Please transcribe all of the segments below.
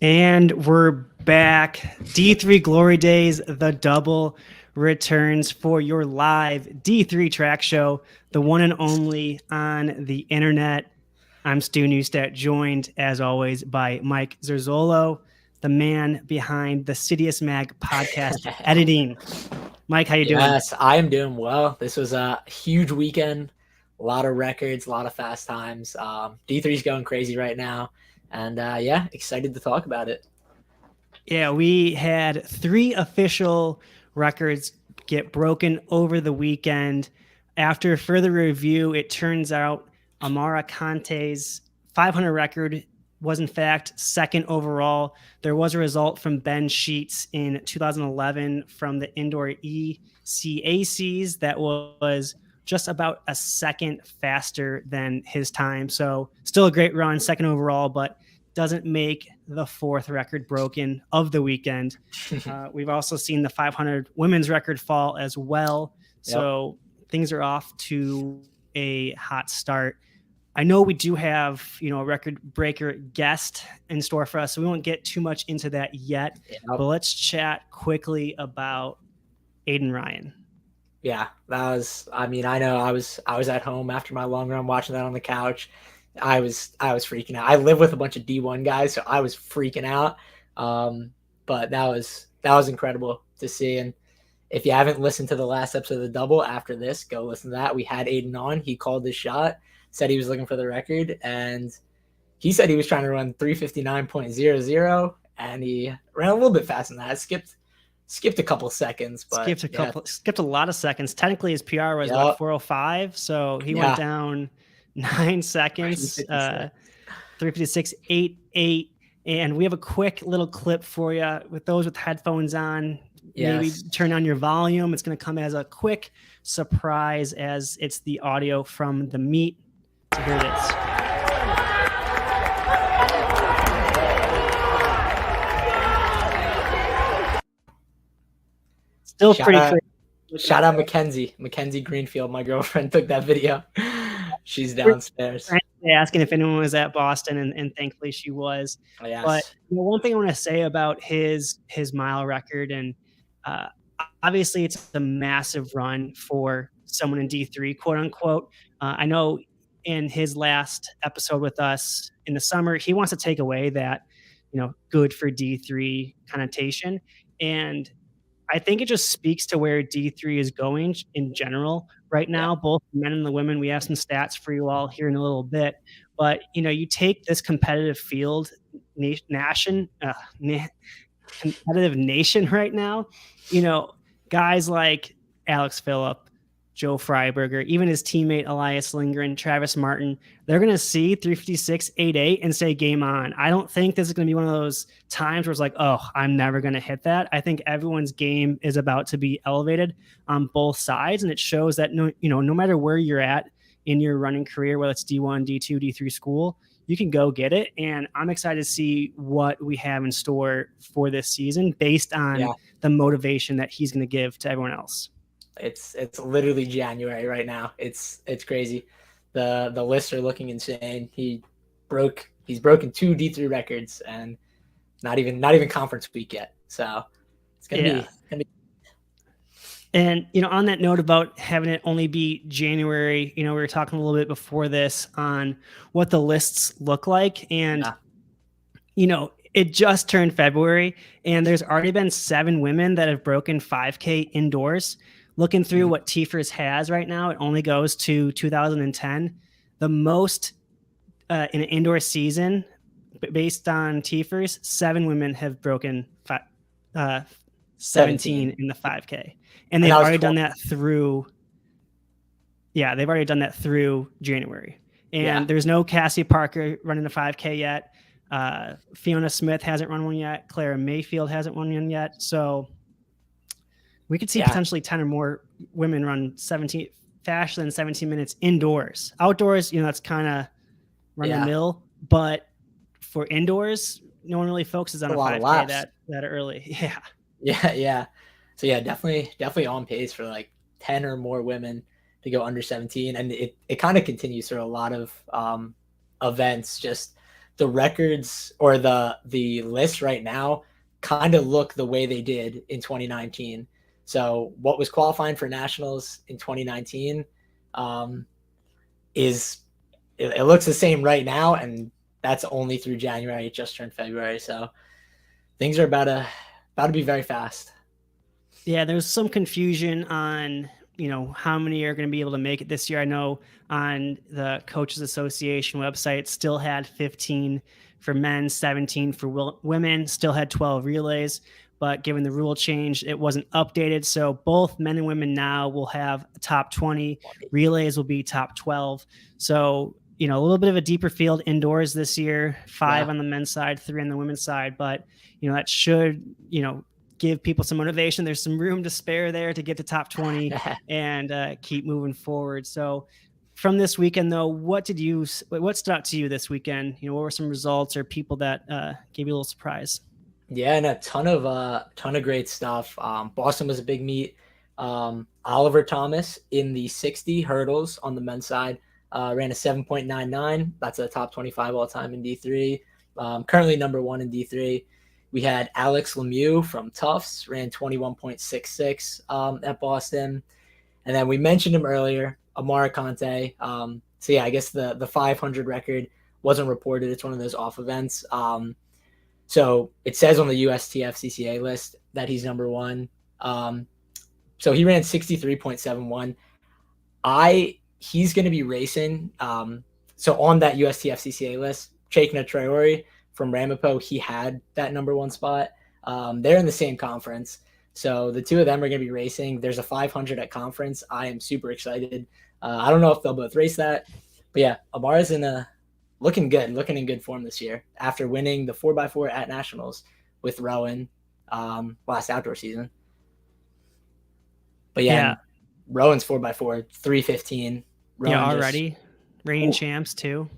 And we're back. D3 Glory Days, the double returns for your live D3 track show, the one and only on the internet. I'm Stu Newstat, joined as always by Mike Zerzolo, the man behind the Sidious Mag podcast editing. Mike, how you doing? Yes, I am doing well. This was a huge weekend, a lot of records, a lot of fast times. D3 is going crazy right now, and excited to talk about it. Yeah, we had 3 official records get broken over the weekend. After further review, it turns out Amara Conte's 500 record was in fact second overall. There was a result from Ben Sheets in 2011 from the indoor ECACs that was just about a second faster than his time. So still a great run, second overall, but doesn't make the 4th record broken of the weekend. We've also seen the 500 women's record fall as well. So things are off to a hot start. I know we do have, a record breaker guest in store for us, so we won't get too much into that yet. But let's chat quickly about Aiden Ryan. Yeah, that was. I know I was at home after my long run watching that on the couch. I was freaking out. I live with a bunch of D1 guys, so I was freaking out. But that was incredible to see. And if you haven't listened to the last episode of the double after this, go listen to that. We had Aiden on. He called his shot, said he was looking for the record, and he said he was trying to run 3:59.00, and he ran a little bit faster than that. Skipped a couple seconds, but skipped a lot of seconds. Technically, his PR was 4:05, so he went down 9 seconds, 3:56.88. And we have a quick little clip for you with those with headphones on. Yes. Maybe turn on your volume. It's going to come as a quick surprise as it's the audio from the meet. So here it is. Still pretty crazy. Shout out Mackenzie Greenfield. My girlfriend took that video. She's downstairs. Asking if anyone was at Boston, and thankfully she was. Yes. But one thing I want to say about his mile record, and obviously it's a massive run for someone in D3, quote unquote. I know in his last episode with us in the summer, he wants to take away that, good for D3 connotation. And I think it just speaks to where D3 is going in general right now, both the men and the women. We have some stats for you all here in a little bit. But, you take this competitive field, competitive nation right now, guys like Alex Phillip, Joe Freiberger, even his teammate Elias Lindgren, Travis Martin, they're going to see 3:56.88 and say game on. I don't think this is going to be one of those times where it's like, oh, I'm never going to hit that. I think everyone's game is about to be elevated on both sides, and it shows that no matter where you're at in your running career, whether it's D1, D2, D3 school, you can go get it. And I'm excited to see what we have in store for this season based on the motivation that he's going to give to everyone else. It's literally January right now. It's crazy. The lists are looking insane. He's broken 2 D3 records and not even conference week yet. So it's gonna be. And on that note about having it only be January, we were talking a little bit before this on what the lists look like, and it just turned February, and there's already been 7 women that have broken 5K indoors. Looking through what TFRS has right now, it only goes to 2010. The most in an indoor season, based on TFRS, 7 women have broken 17 in the 5K. And they've already done that through January. And there's no Cassie Parker running a 5K yet. Fiona Smith hasn't run one yet. Clara Mayfield hasn't run one yet. So we could see potentially 10 or more women run 17 faster than 17 minutes indoors. Outdoors, that's kind of run the mill. But for indoors, no one really focuses on a 5K that early. Yeah. So definitely on pace for like 10 or more women to go under 17. And it kind of continues through a lot of events, just the records or the list right now kind of look the way they did in 2019. So what was qualifying for nationals in 2019 um, is it looks the same right now, and that's only through January. It just turned February, so things are about to be very fast. Yeah, there's some confusion on how many are going to be able to make it this year. I know on the Coaches Association website still had 15 for men, 17 for women, still had 12 relays, but given the rule change, it wasn't updated. So both men and women now will have top 20. Relays will be top 12. So a little bit of a deeper field indoors this year, 5 Yeah. on the men's side, 3 on the women's side, but that should give people some motivation. There's some room to spare there to get to top 20 and keep moving forward. So from this weekend though, what stood out to you this weekend? What were some results or people that gave you a little surprise? Yeah, and a ton of great stuff. Boston was a big meet. Oliver Thomas in the 60 hurdles on the men's side ran a 7.99. That's a top 25 all time in D3. Currently number one in D3. We had Alex Lemieux from Tufts ran 21.66 at Boston, and then we mentioned him earlier, Amara Conte. So yeah, I guess the 500 record wasn't reported. It's one of those off events. So it says on the USTF CCA list that he's number one. So he ran 63.71. He's going to be racing. So on that USTF CCA list, Chekna Traore from Ramapo, he had that number one spot. They're in the same conference. So the two of them are going to be racing. There's a 500 at conference. I am super excited. I don't know if they'll both race that. But yeah, Amara's looking in good form this year after winning the 4x4 at nationals with Rowan last outdoor season. But yeah, Rowan's 4x4 315. Rowan yeah, already reigning champs too.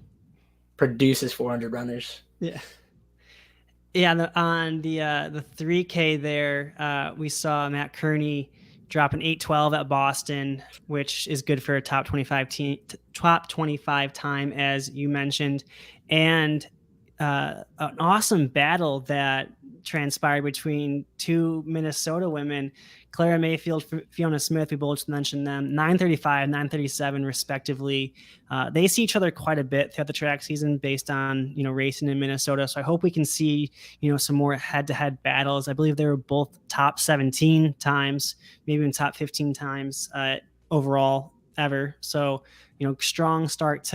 Produces 400 runners. Yeah. Yeah, on the 3K there, we saw Matt Kearney drop an 8:12 at Boston, which is good for a top 25 time, as you mentioned, and an awesome battle that transpired between two Minnesota women, Clara Mayfield, Fiona Smith. We both mentioned them, 9:35, 9:37, respectively. They see each other quite a bit throughout the track season based on racing in Minnesota. So I hope we can see some more head-to-head battles. I believe they were both top 17 times, maybe even top 15 times overall ever. So strong start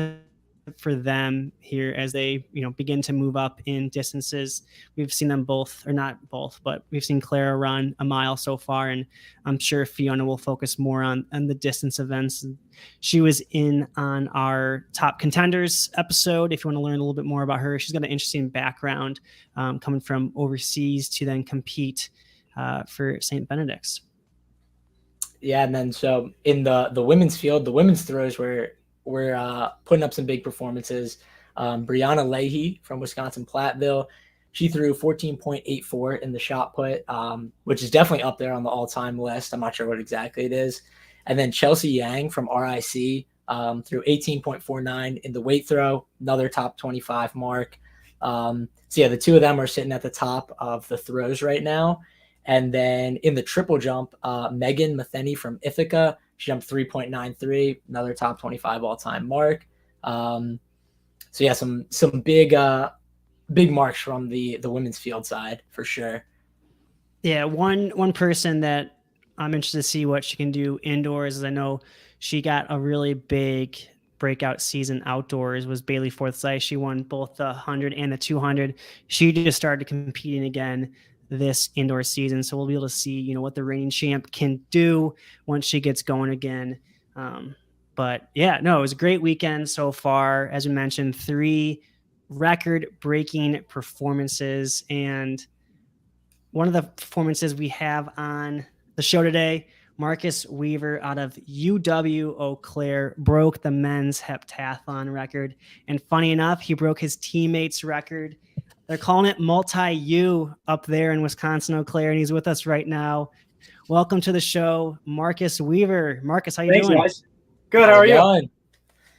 for them here as they begin to move up in distances. We've seen them both, or not both, but we've seen Clara run a mile so far, and I'm sure Fiona will focus more on the distance events. She was in on our top contenders episode. If you want to learn a little bit more about her, she's got an interesting background coming from overseas to then compete for St. Benedict's. Yeah, and then so in the women's field, the women's throws were putting up some big performances. Brianna Leahy from Wisconsin Platteville, she threw 14.84 in the shot put, which is definitely up there on the all-time list. I'm not sure what exactly it is. And then Chelsea Yang from RIC threw 18.49 in the weight throw, another top 25 mark. So yeah, the two of them are sitting at the top of the throws right now. And then in the triple jump, Megan Matheny from Ithaca, she jumped 3.93, another top 25 all-time mark. So yeah, some big marks from the women's field side for sure. Yeah, one person that I'm interested to see what she can do indoors is I know she got a really big breakout season outdoors was Bailey Forsyth. She won both the 100 and the 200. She just started competing again this indoor season, so we'll be able to see what the reigning champ can do once she gets going again. But yeah, no, it was a great weekend so far. As we mentioned, 3 record-breaking performances, and one of the performances we have on the show today, Marcus Weaver out of UW Eau Claire broke the men's heptathlon record. And funny enough, he broke his teammate's record. They're calling it multi-U up there in Wisconsin, Eau Claire, and he's with us right now. Welcome to the show, Marcus Weaver. Marcus, how you doing? Thanks, guys. Good. How are you?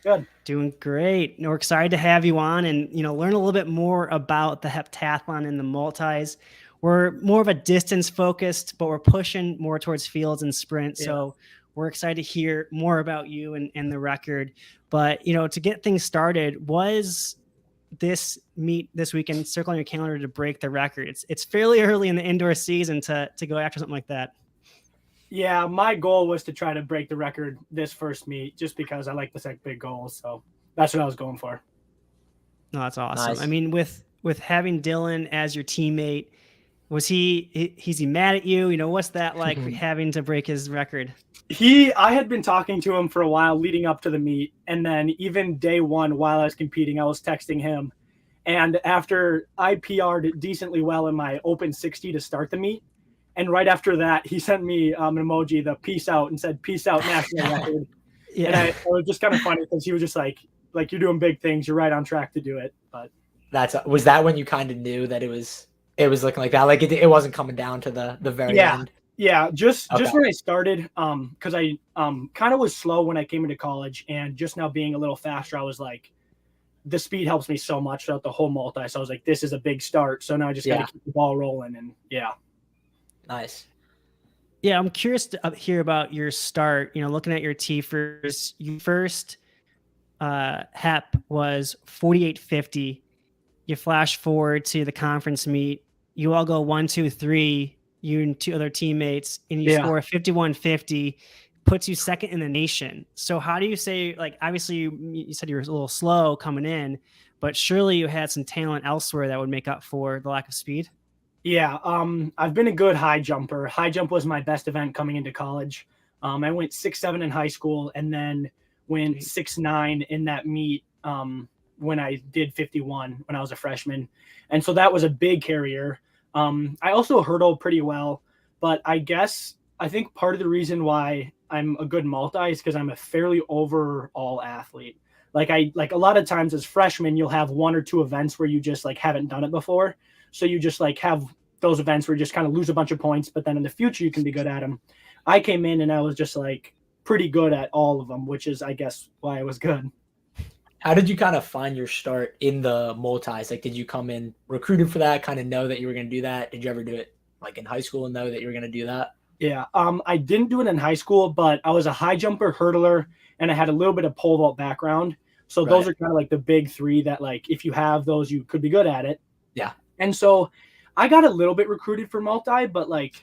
Good. Doing great. We're excited to have you on and learn a little bit more about the heptathlon and the multis. We're more of a distance focused, but we're pushing more towards fields and sprints. Yeah. So we're excited to hear more about you and the record. But to get things started, was this meet this weekend circle on your calendar to break the record? It's fairly early in the indoor season to go after something like that. Yeah, my goal was to try to break the record this first meet just because I like to set big goals. So that's what I was going for. No, that's awesome. Nice. I mean, with having Dylan as your teammate, was he's he mad at you? What's that like having to break his record? I had been talking to him for a while leading up to the meet. And then even day one, while I was competing, I was texting him. And after I PR'd decently well in my open 60 to start the meet, and right after that, he sent me an emoji, the peace out, and said, "Peace out, national record." Yeah. And it was just kind of funny because he was just like, you're doing big things. You're right on track to do it. But was that when you kind of knew that it was looking like that? Like it wasn't coming down to the very end. Yeah. Just when I started, because I kind of was slow when I came into college, and just now being a little faster, I was like, the speed helps me so much throughout the whole multi. So I was like, this is a big start. So now I just got to keep the ball rolling, and yeah. Nice. Yeah, I'm curious to hear about your start. Looking at your T-first, your first HEP was 48.50. You flash forward to the conference meet. You all go 1, 2, 3. You and two other teammates, and you score 51.50, puts you second in the nation. So how do you say, like, obviously you said you were a little slow coming in, but surely you had some talent elsewhere that would make up for the lack of speed? Yeah, I've been a good high jumper. High jump was my best event coming into college. I went 6'7" in high school, and then went 6'9" in that meet when I did 51 when I was a freshman. And so that was a big carrier. I also hurdled pretty well, but I think part of the reason why I'm a good multi is because I'm a fairly overall athlete. Like a lot of times as freshmen, you'll have 1 or 2 events where you just like haven't done it before. So you just like have those events where you just kind of lose a bunch of points, but then in the future you can be good at them. I came in and I was just like pretty good at all of them, which is, I guess, why I was good. How did you kind of find your start in the multis? Like, did you come in recruited for that, kind of know that you were going to do that? Did you ever do it like in high school and know that you were going to do that? Yeah. I didn't do it in high school, but I was a high jumper, hurdler, and I had a little bit of pole vault background. So those are kind of like the big 3 that, like, if you have those, you could be good at it. Yeah. And so I got a little bit recruited for multi, but like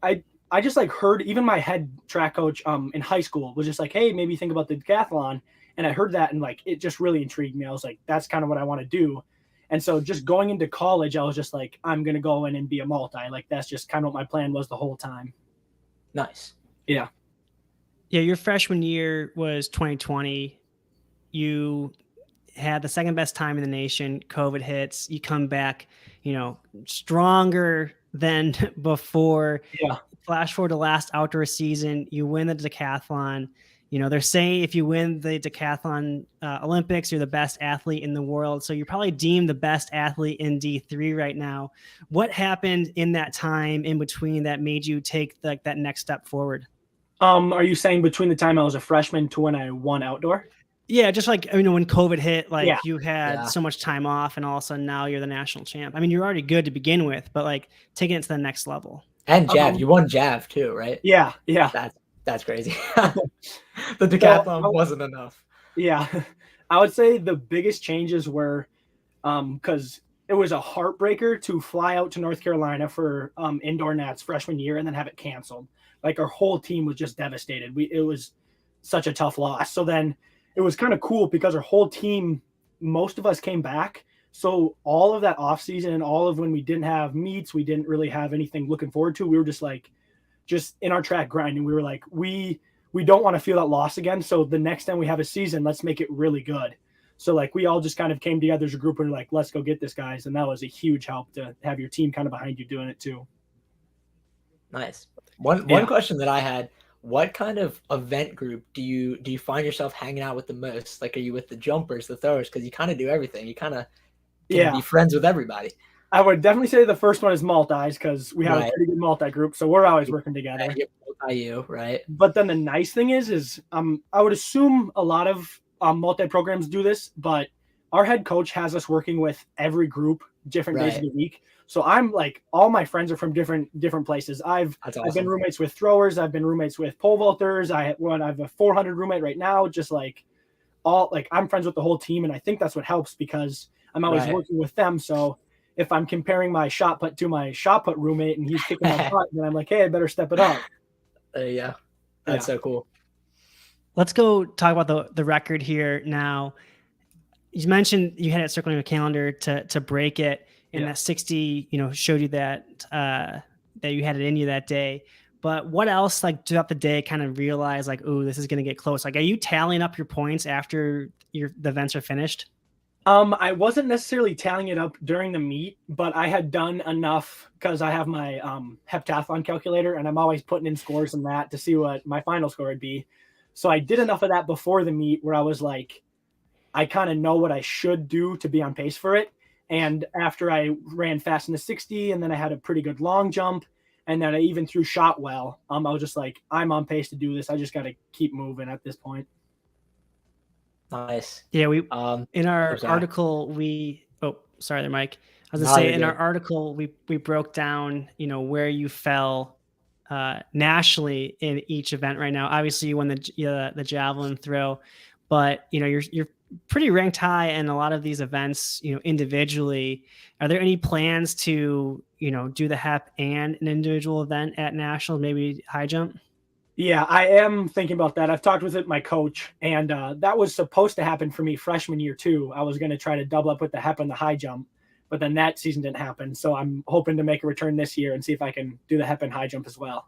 I just like heard, even my head track coach in high school was just like, hey, maybe think about the decathlon. And I heard that, and like it just really intrigued me. I was like, that's kind of what I want to do. And so just going into college, I was just like, I'm going to go in and be a multi. Like that's just kind of what my plan was the whole time. Nice. Yeah. Yeah, your freshman year was 2020. You had the second best time in the nation. COVID hits. You come back, stronger than before. Yeah. Flash forward to last outdoor season. You win the decathlon. They're saying if you win the decathlon Olympics, you're the best athlete in the world. So you're probably deemed the best athlete in D3 right now. What happened in that time in between that made you take that next step forward? Are you saying between the time I was a freshman to when I won outdoor? Yeah, just like, when COVID hit, you had so much time off, and all of a sudden now you're the national champ. I mean, you're already good to begin with, but like taking it to the next level. And Jav, you won Jav too, right? Yeah. That's crazy. The decathlon wasn't enough. Yeah, I would say the biggest changes were because it was a heartbreaker to fly out to North Carolina for indoor nats freshman year and then have it canceled. Like our whole team was just devastated. It was such a tough loss. So then it was kind of cool because our whole team, most of us came back. So all of that off season and all of when we didn't have meets, we didn't really have anything looking forward to. We were just in our track grinding. We were like, we don't want to feel that loss again. So the next time we have a season, let's make it really good. So like we all just kind of came together as a group and were like, let's go get this, guys. And that was a huge help to have your team kind of behind you doing it too. Nice. One question that I had, what kind of event group do you find yourself hanging out with the most? Like, are you with the jumpers, the throwers? Because you kind of do everything. You kind of be friends with everybody. I would definitely say the first one is multis because we have a pretty good multi group. So we're always working together. Right. But then the nice thing is I would assume a lot of multi-programs do this, but our head coach has us working with every group different days of Right. the week. So I'm like, all my friends are from different places. That's I've been awesome. roommates with throwers. I've been roommates with pole vaulters. I have a 400 roommate right now. Just like I'm friends with the whole team, and I think that's what helps because I'm always Right. working with them. So if I'm comparing my shot put to my shot put roommate and he's kicking my butt, then I'm like, hey, I better step it up. There you go. That's so cool. Let's go talk about the record here now. You mentioned you had it circling your calendar to break it, and that 60, showed you that that you had it in you that day. But what else, like throughout the day, kind of realized like, oh, this is going to get close? Like, are you tallying up your points after the events are finished? I wasn't necessarily tallying it up during the meet, but I had done enough because I have my heptathlon calculator, and I'm always putting in scores in that to see what my final score would be. So I did enough of that before the meet where I was like, I kind of know what I should do to be on pace for it. And after I ran fast in the 60, and then I had a pretty good long jump, and then I even threw shot well, I was just like, I'm on pace to do this. I just got to keep moving at this point. Nice. Yeah, we in our article sorry there, Mike. I was gonna say in our article we broke down, where you fell nationally in each event right now. Obviously you won the javelin throw, but you're pretty ranked high in a lot of these events, individually. Are there any plans to, do the hep and an individual event at nationals, maybe high jump? Yeah, I am thinking about that. I've talked with my coach, and that was supposed to happen for me freshman year too. I was going to try to double up with the hep and the high jump, but then that season didn't happen. So I'm hoping to make a return this year and see if I can do the hep and high jump as well.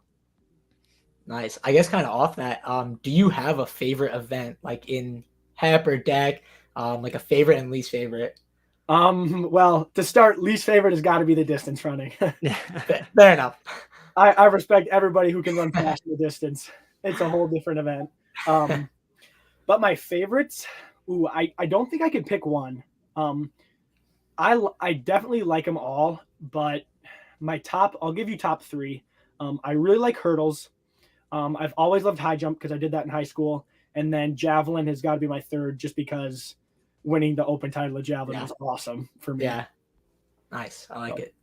Nice. I guess kind of off that, do you have a favorite event like in hep or deck, like a favorite and least favorite? Well, to start, least favorite has got to be the distance running. Fair enough. I respect everybody who can run fast in the distance. It's a whole different event. But my favorites, I don't think I could pick one. I definitely like them all, but I'll give you top three. I really like hurdles. I've always loved high jump because I did that in high school. And then javelin has got to be my third just because winning the open title of javelin was awesome for me. Yeah. Nice. I like it.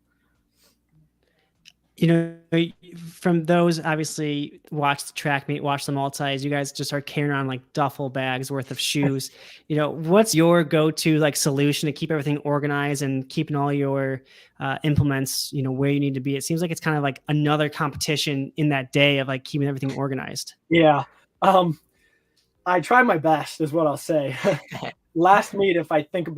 From those, obviously, watch the track meet, watch the multis. You guys just are carrying around like duffel bags worth of shoes. What's your go-to like solution to keep everything organized and keeping all your implements, where you need to be? It seems like it's kind of like another competition in that day of like keeping everything organized. Yeah. I try my best is what I'll say. Last meet, if I think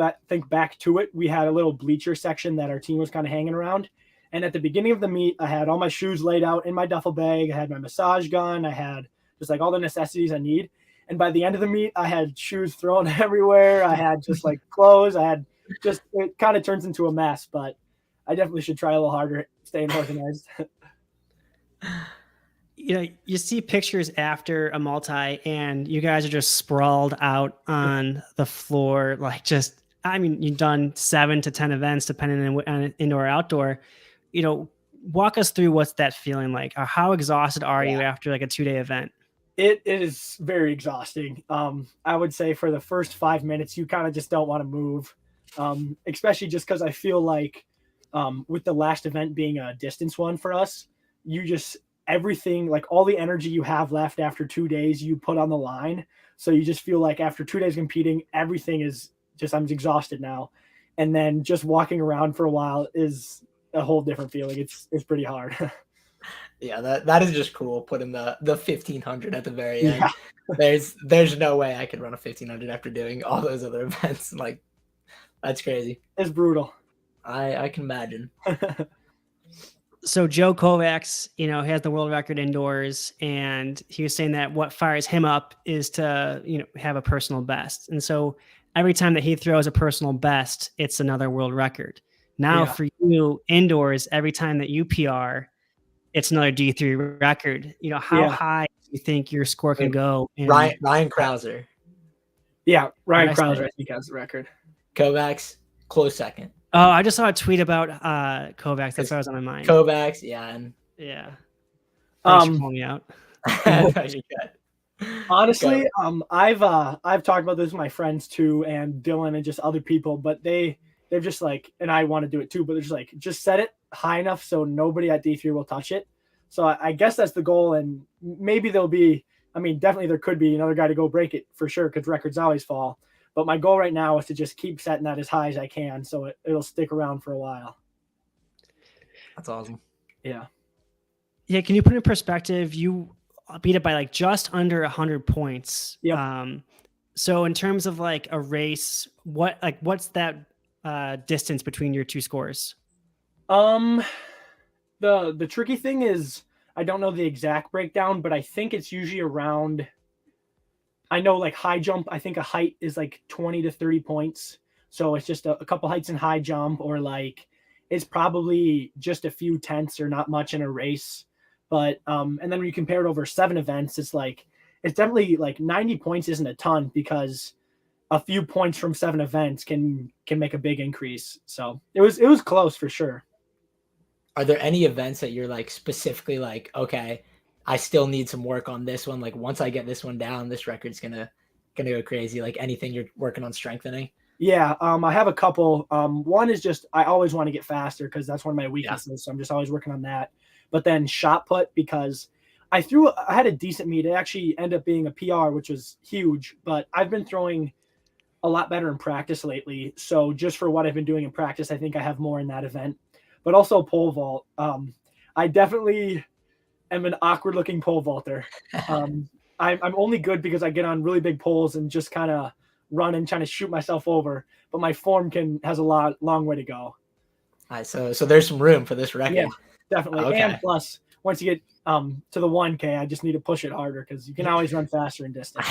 back to it, we had a little bleacher section that our team was kind of hanging around. And at the beginning of the meet, I had all my shoes laid out in my duffel bag. I had my massage gun. I had just like all the necessities I need. And by the end of the meet, I had shoes thrown everywhere. I had just like clothes. It kind of turns into a mess, but I definitely should try a little harder staying organized. You see pictures after a multi and you guys are just sprawled out on the floor. Like you've done 7 to 10 events depending on indoor or outdoor. Walk us through what's that feeling like. How exhausted are you after like a 2-day event? It is very exhausting. I would say for the first 5 minutes, you kind of just don't want to move, especially just because I feel like with the last event being a distance one for us, everything, like all the energy you have left after 2 days, you put on the line. So you just feel like after 2 days competing, everything is I'm exhausted now. And then just walking around for a while is a whole different feeling. It's pretty hard. Yeah, that is just cool. Putting the 1500 at the very end. There's no way I could run a 1500 after doing all those other events. Like, that's crazy. It's brutal. I can imagine. So Joe Kovacs, has the world record indoors, and he was saying that what fires him up is to, have a personal best. And so every time that he throws a personal best, it's another world record. Now for you indoors, every time that you PR, it's another D3 record. How high do you think your score can go? Ryan Krauser. Yeah, Ryan Krauser, I think, has the record. Kovacs, close second. Oh, I just saw a tweet about Kovacs. That's what was on my mind. Kovacs, yeah. Thanks for pulling me out. No, you're good. Honestly, I've talked about this with my friends too, and Dylan and just other people, but they're just like, and I want to do it too, but they're just like, just set it high enough so nobody at D3 will touch it. So I guess that's the goal, and maybe there'll be, I mean, definitely there could be another guy to go break it for sure, because records always fall. But my goal right now is to just keep setting that as high as I can, so it'll stick around for a while. That's awesome. Yeah. Yeah, can you put in perspective? You beat it by like just under 100 points. Yep. So in terms of like a race, what's that distance between your two scores? The tricky thing is I don't know the exact breakdown, but I think it's usually around. I know like high jump. I think a height is like 20 to 30 points. So it's just a couple heights in high jump, or like it's probably just a few tenths or not much in a race. But and then when you compare it over 7 events, it's definitely like 90 points isn't a ton, because a few points from 7 events can make a big increase. So it was close for sure. Are there any events that you're like specifically like, okay, I still need some work on this one? Like once I get this one down, this record's gonna go crazy. Like anything you're working on strengthening? Yeah, I have a couple. One is just I always want to get faster because that's one of my weaknesses. So I'm just always working on that. But then shot put, because I had a decent meet. It actually ended up being a PR, which was huge. But I've been throwing a lot better in practice lately. So just for what I've been doing in practice, I think I have more in that event. But also pole vault. I definitely am an awkward looking pole vaulter. I'm only good because I get on really big poles and just kind of run and trying to shoot myself over. But my form has a long way to go. All right, so there's some room for this record. Yeah, definitely. Okay. And plus, once you get to the 1K, I just need to push it harder because you can always run faster in distance.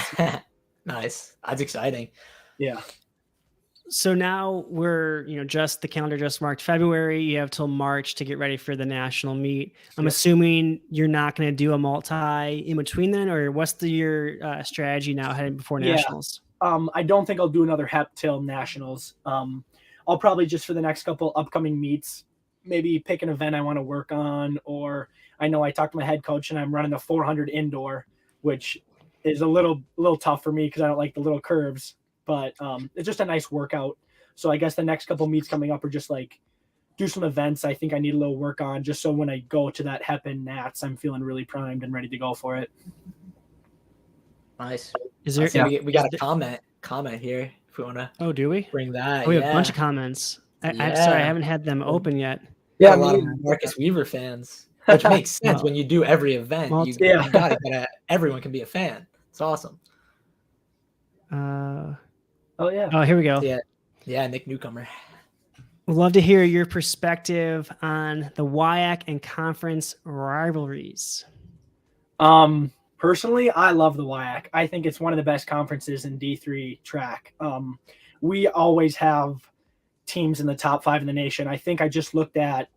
Nice. That's exciting. Yeah. So now the calendar just marked February. You have till March to get ready for the national meet. I'm assuming you're not going to do a multi in between then, or what's your strategy now heading before nationals? I don't think I'll do another Hep till nationals. I'll probably just for the next couple upcoming meets, maybe pick an event I want to work on, or I know I talked to my head coach and I'm running the 400 indoor, which is a little tough for me because I don't like the little curves. But it's just a nice workout. So I guess the next couple meets coming up are just like do some events I think I need a little work on, just so when I go to that Hep and Nats, I'm feeling really primed and ready to go for it. Nice. Is there? We got a comment here if we want to. Oh, do we bring that? We have a bunch of comments. I'm sorry, I haven't had them open yet. Yeah, a lot of Marcus Weaver fans, which makes sense when you do every event. Everyone can be a fan. It's awesome. Oh yeah. Oh, here we go. Yeah, Nick Newcomer. We'd love to hear your perspective on the WIAC and conference rivalries. Personally, I love the WIAC. I think it's one of the best conferences in D3 track. We always have teams in the top 5 in the nation. I think I just looked at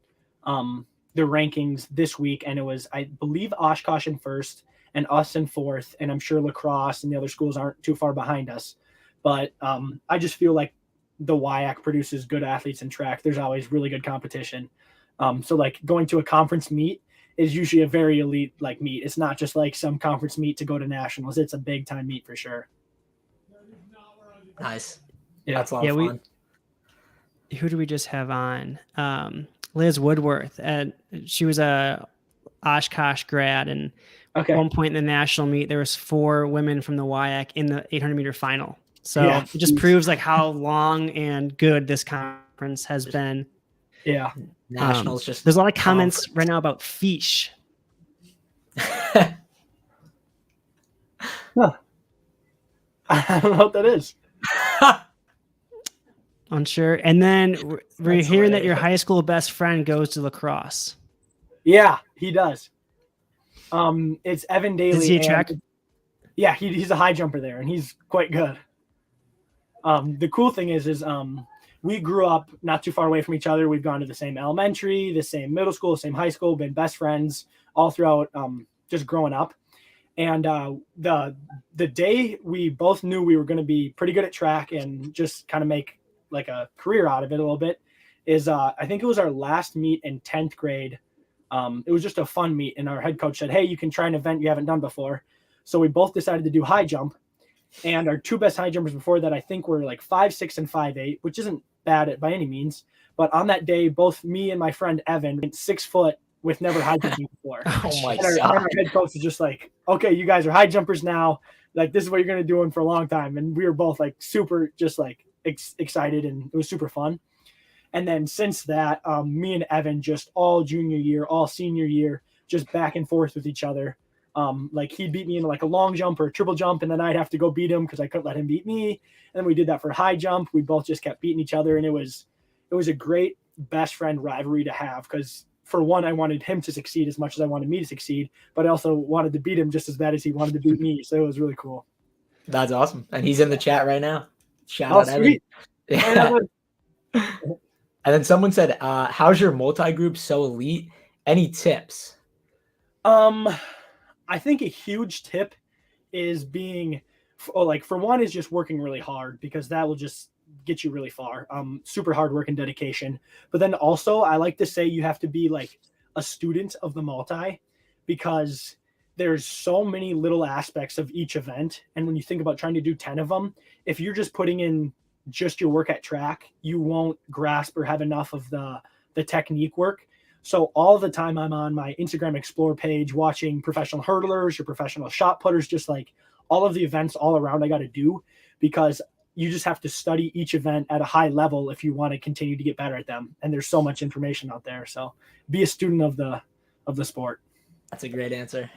the rankings this week, and it was, I believe, Oshkosh in first and us in fourth, and I'm sure lacrosse and the other schools aren't too far behind us. But I just feel like the WIAC produces good athletes in track. There's always really good competition. So like going to a conference meet is usually a very elite like meet. It's not just like some conference meet to go to nationals. It's a big time meet for sure. Nice. Yeah, that's a lot of fun. Who do we just have on? Liz Woodworth. She was a Oshkosh grad, and at one point in the national meet, there was 4 women from the WIAC in the 800 meter final. So it just proves like how long and good this conference has been. Yeah. Nationals there's a lot of comments right now about Fish. Huh. I don't know what that is. Unsure. And then we're hearing that your high school best friend goes to lacrosse. Yeah, he does. It's Evan Daly. Is he a track? Yeah, he's a high jumper there, and he's quite good. The cool thing is we grew up not too far away from each other. We've gone to the same elementary, the same middle school, the same high school, been best friends all throughout just growing up. And the day we both knew we were going to be pretty good at track and just kind of make like a career out of it a little bit is I think it was our last meet in 10th grade. It was just a fun meet, and our head coach said, hey, you can try an event you haven't done before. So we both decided to do high jump. And our two best high jumpers before that, I think, were like 5'6" and 5'8", which isn't bad by any means. But on that day, both me and my friend Evan went 6 foot with never high jumping before. Oh my and God. our head coach was just like, okay, you guys are high jumpers now. Like, this is what you're going to do for a long time. And we were both like super just like excited, and it was super fun. And then since that, me and Evan just all junior year, all senior year, just back and forth with each other. Like he'd beat me in like a long jump or a triple jump, and then I'd have to go beat him because I couldn't let him beat me. And then we did that for high jump. We both just kept beating each other, and it was a great best friend rivalry to have, because for one, I wanted him to succeed as much as I wanted me to succeed, but I also wanted to beat him just as bad as he wanted to beat me. So it was really cool. That's awesome. And he's in the chat right now. Shout out, sweet. Evan. Yeah. And then someone said, how's your multi-group so elite? Any tips? I think a huge tip is being, for one, is just working really hard, because that will just get you really far. Super hard work and dedication. But then also, I like to say you have to be like a student of the multi, because there's so many little aspects of each event. And when you think about trying to do 10 of them, if you're just putting in just your work at track, you won't grasp or have enough of the technique work. So all the time I'm on my Instagram Explore page watching professional hurdlers or professional shot putters, just like all of the events all around I got to do, because you just have to study each event at a high level if you want to continue to get better at them. And there's so much information out there. So be a student of the sport. That's a great answer.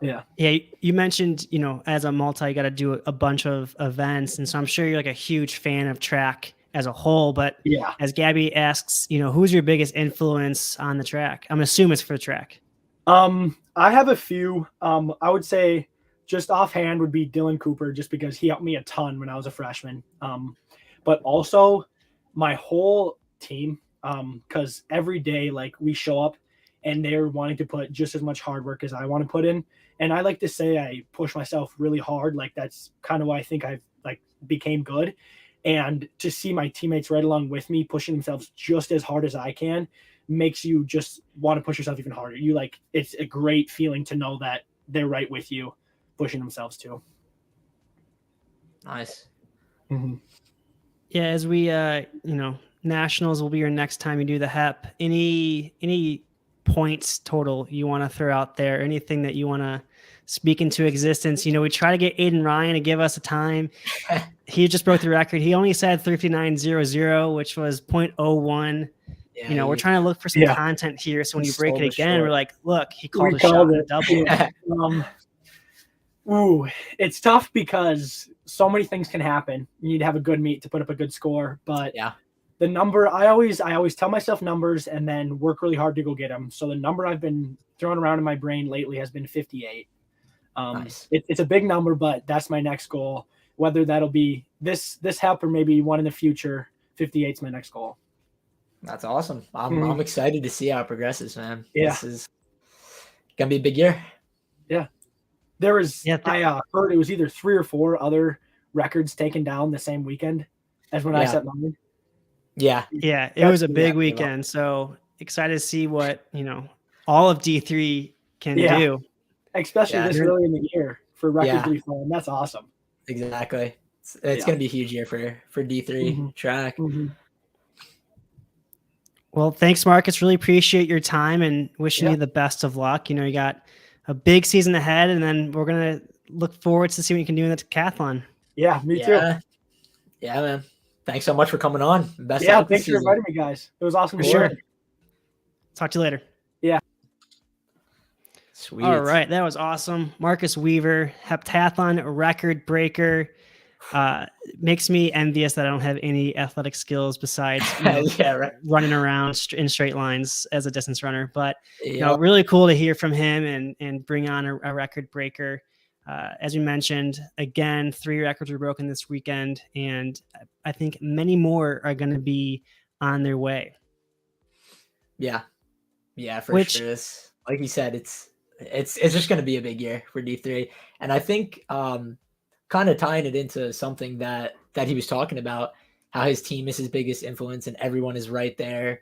Yeah. Yeah. You mentioned, as a multi, you got to do a bunch of events. And so I'm sure you're like a huge fan of track as a whole, but yeah, as Gabby asks, who's your biggest influence on the track? I'm assuming it's for the track. I have a few. I would say just offhand would be Dylan Cooper, just because he helped me a ton when I was a freshman. But also my whole team, because every day, like, we show up and they're wanting to put just as much hard work as I want to put in. And I like to say I push myself really hard. Like, that's kind of why I think I've became good. And to see my teammates right along with me pushing themselves just as hard as I can makes you just want to push yourself even harder. It's a great feeling to know that they're right with you, pushing themselves too. Nice. Mm-hmm. Yeah. As we, nationals will be your next time you do the HEP. Any points total you want to throw out there? Anything that you want to speak into existence? We try to get Aiden Ryan to give us a time. He just broke the record. He only said 39.00, which was 0.01. Yeah, we're trying to look for some content here. So when you break it again, we're like, look, he called a shot and a double. It's tough because so many things can happen. You need to have a good meet to put up a good score. But the number, I always tell myself numbers and then work really hard to go get them. So the number I've been throwing around in my brain lately has been 58. Nice. It's a big number, but that's my next goal. Whether that'll be this HEP or maybe one in the future, 58 is my next goal. That's awesome. I'm excited to see how it progresses, man. Yeah. This is gonna be a big year. Yeah. There was, I heard it was either 3 or 4 other records taken down the same weekend as when I set mine. Yeah. Yeah. It was a big weekend. So excited to see what, all of D3 can do. Especially this early in the year for records to be falling. That's awesome. Exactly. It's going to be a huge year for D3 track. Mm-hmm. Well, thanks, Marcus. Really appreciate your time and wishing you the best of luck. You got a big season ahead, and then we're going to look forward to see what you can do in the decathlon. Yeah, me too. Yeah, man. Thanks so much for coming on. Best thanks for inviting me, guys. It was awesome. For sure. Talk to you later. Yeah. Sweet. All right. That was awesome. Marcus Weaver, heptathlon record breaker. Makes me envious that I don't have any athletic skills besides running around in straight lines as a distance runner. But really cool to hear from him and bring on a record breaker. As we mentioned, again, 3 records were broken this weekend, and I think many more are going to be on their way. Yeah, for sure. Like you said, it's just going to be a big year for D3, and I think kind of tying it into something that he was talking about, how his team is his biggest influence, and everyone is right there,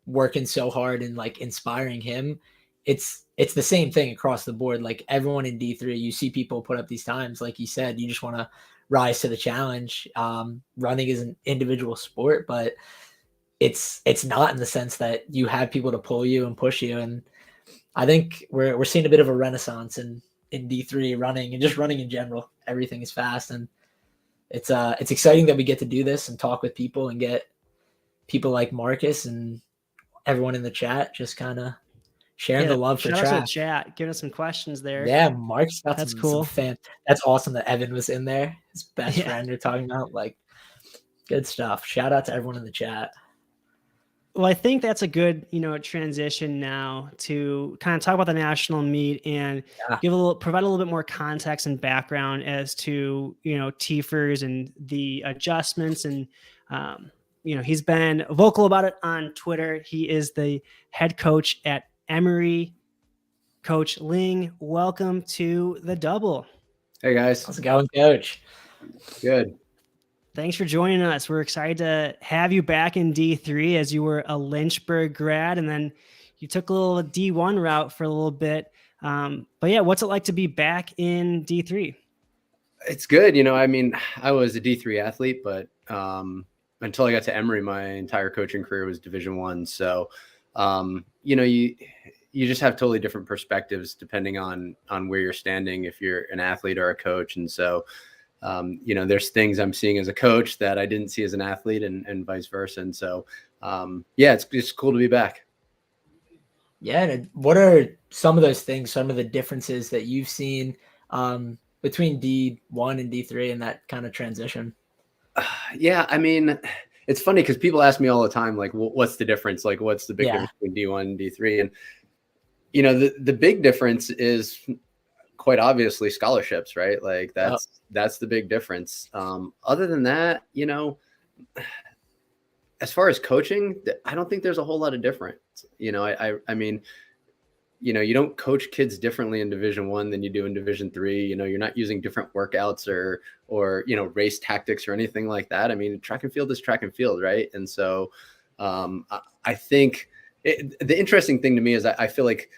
working so hard and like inspiring him. it's the same thing across the board. Like everyone in D3, you see people put up these times. Like you said, you just want to rise to the challenge. Running is an individual sport, but it's not in the sense that you have people to pull you and push you. And I think we're seeing a bit of a renaissance in D3 running and just running in general. Everything is fast, and it's exciting that we get to do this and talk with people and get people like Marcus and everyone in the chat just kind of sharing the love for shout out track. to the chat, giving us some questions there. Yeah, Mark's got That's some cool. fan. That's awesome that Evan was in there. His best friend you're talking about. Like, good stuff. Shout out to everyone in the chat. Well, I think that's a good, transition now to kind of talk about the national meet and provide a little bit more context and background as to, TFERS and the adjustments. And, he's been vocal about it on Twitter. He is the head coach at Emory. Coach Ling, welcome to the double. Hey guys. How's it going, Coach? Good. Thanks for joining us. We're excited to have you back in D3 as you were a Lynchburg grad, and then you took a little D1 route for a little bit. But yeah, what's it like to be back in D3? It's good. I was a D3 athlete, but until I got to Emory, my entire coaching career was Division I. So, you just have totally different perspectives depending on where you're standing, if you're an athlete or a coach. And so, there's things I'm seeing as a coach that I didn't see as an athlete and vice versa. And so, it's cool to be back. Yeah. And what are some of those things, some of the differences that you've seen between D1 and D3 and that kind of transition? It's funny because people ask me all the time, like, what's the difference? Like, what's the big difference between D1 and D3? And, the big difference is quite obviously scholarships, right? Like that's the big difference. Other than that, as far as coaching, I don't think there's a whole lot of difference. You don't coach kids differently in Division I than you do in Division III. You're not using different workouts or race tactics or anything like that. I mean, track and field is track and field, right? And so I think the interesting thing to me is I feel like